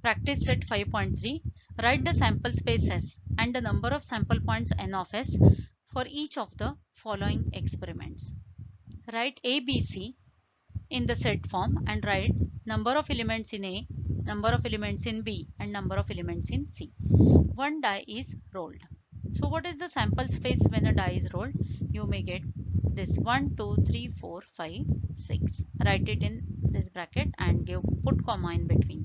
Practice set 5.3. Write the sample space S and the number of sample points n of S for each of the following experiments. Write A, B, C in the set form and write number of elements in A, number of elements in B and number of elements in C. One die is rolled. So what is the sample space when a die is rolled? You may get this 1, 2, 3, 4, 5, 6. Write it in this bracket and put comma in between.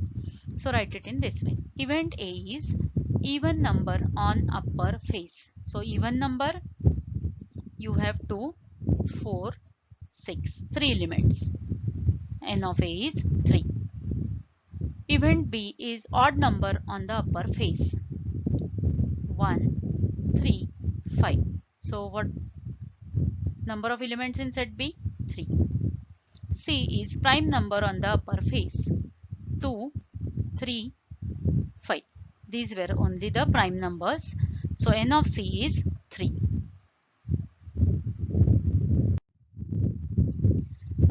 So write it in this way. Event A is even number on upper face. So even number, you have 2, 4, 6, 3 elements. N of A is 3. Event B is odd number on the upper face. 1, 3, 5. So what number of elements in set B? 3. C is prime number on the upper face. 2, 3, 5. These were only the prime numbers. So N of C is 3.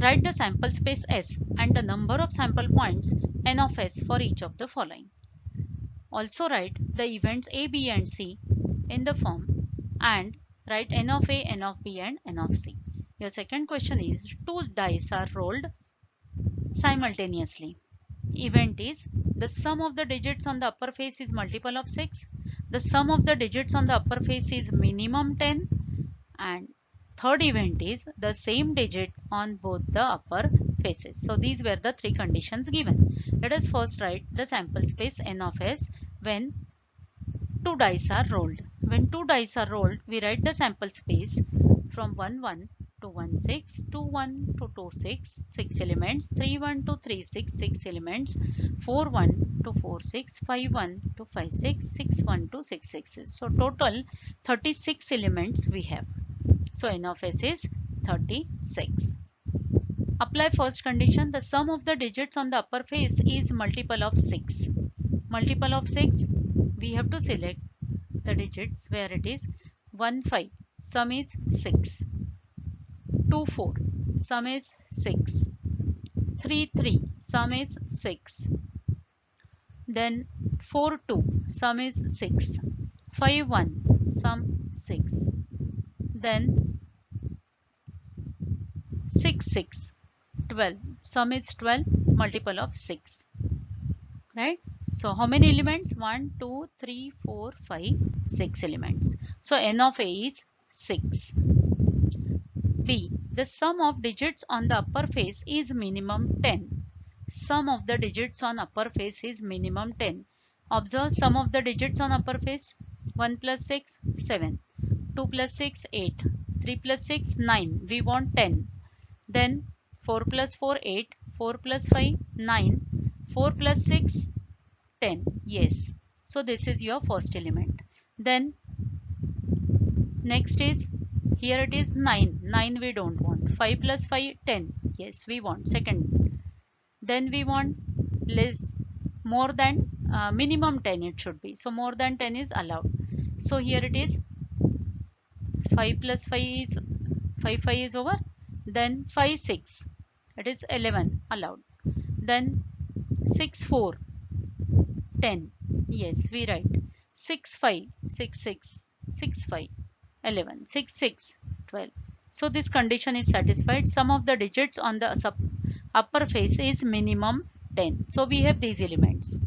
Write the sample space S and the number of sample points N of S for each of the following. Also write the events A, B and C in the form and write N of A, N of B and N of C. Your second question is two dice are rolled simultaneously. Event is the sum of the digits on the upper face is multiple of 6. The sum of the digits on the upper face is minimum 10. And third event is the same digit on both the upper faces. So these were the three conditions given. Let us first write the sample space N of S when two dice are rolled. When two dice are rolled, we write the sample space from 1, 1 to 1, 6, 2, 1 to 2, 6, 6 elements, 3, 1 to 3, 6, 6 elements, 4, 1 to 4, 6, 5, 1 to 5, 6, 6, 1 to 6, 6. So total 36 elements we have. So N of S is 36. Apply first condition. The sum of the digits on the upper face is multiple of 6. Multiple of 6, we have to select the digits where it is 1, 5. Sum is 6. 2, 4. Sum is 6. 3, 3. Sum is 6. Then 4, 2. Sum is 6. 5, 1. Sum 6. Then 6, 6. 12. Sum is 12. Multiple of 6. Right? So how many elements? 1, 2, 3, 4, 5, 6 elements. So N of A is 6. B. The sum of digits on the upper face is minimum 10. Sum of the digits on upper face is minimum 10. Observe sum of the digits on upper face. 1 plus 6, 7. 2 plus 6, 8. 3 plus 6, 9. We want 10. Then 4 plus 4, 8. 4 plus 5, 9. 4 plus 6, 10. Yes. So this is your first element. Then next is, here it is 9. 9 we don't want. 5 plus 5, 10. Yes, we want second. Then we want more than minimum 10 it should be. So more than 10 is allowed. So here it is 5 plus 5 is 5 is over. Then 5 6, it is 11 allowed. Then 6 4, 10. Yes, we write 6 5, 6 6, 6 5, 11, 6 6, 12. So this condition is satisfied. Sum of the digits on the upper face is minimum 10. So we have these elements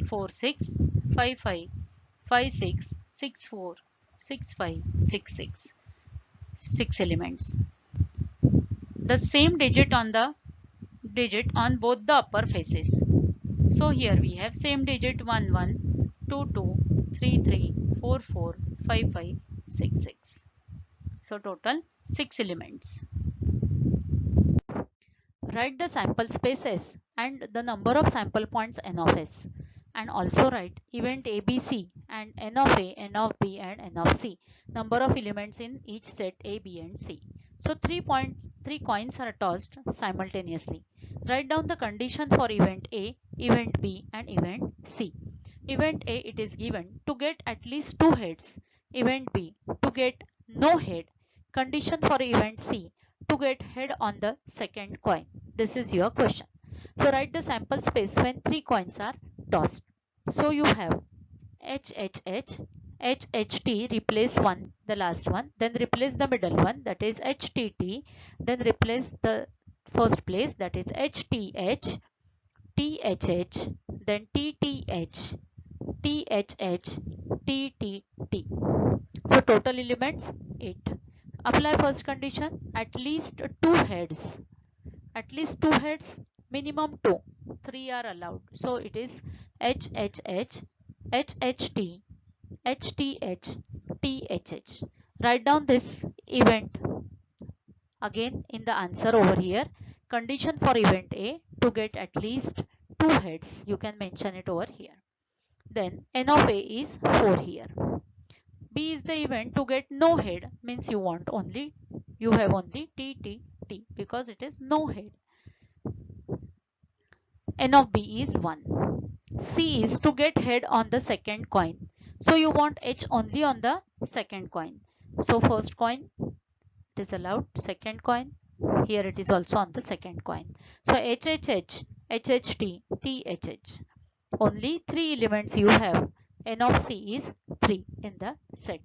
4 6, 5 5, 5 6, 6 4, 6 5, 6 6. 6 elements. The same digit on both the upper faces. So here we have same digit 1 1, 2 2, 3 3, 4 4, 5 5, 6 6. So total 6 elements. Write the sample space S and the number of sample points N of S. And also write event A, B, C and N of A, N of B and N of C. Number of elements in each set A, B and C. So 3 coins are tossed simultaneously. Write down the condition for event A, event B and event C. Event A, it is given to get at least 2 heads. Event B, to get no head. Condition for event C, to get head on the second coin. This is your question. So write the sample space when 3 coins are tossed. So you have HHH, HHT, replace one, the last one, then replace the middle one, that is HTT, then replace the first place, that is HTH, THH, then TTH, THH, TTT. So total elements 8. Apply first condition, at least 2 heads. At least 2 heads, minimum 2. 3 are allowed. So it is HHH, HHT, HTH, THH. Write down this event again in the answer over here. Condition for event A, to get at least 2 heads. You can mention it over here. Then n of A is 4 here. B is the event to get no head, means you have only T, T, T, because it is no head. N of B is 1. C is to get head on the second coin. So you want H only on the second coin. So first coin it is allowed, second coin, here it is also on the second coin. So HHH, HHT, THH. Only 3 elements you have. N of C is 3 in the set.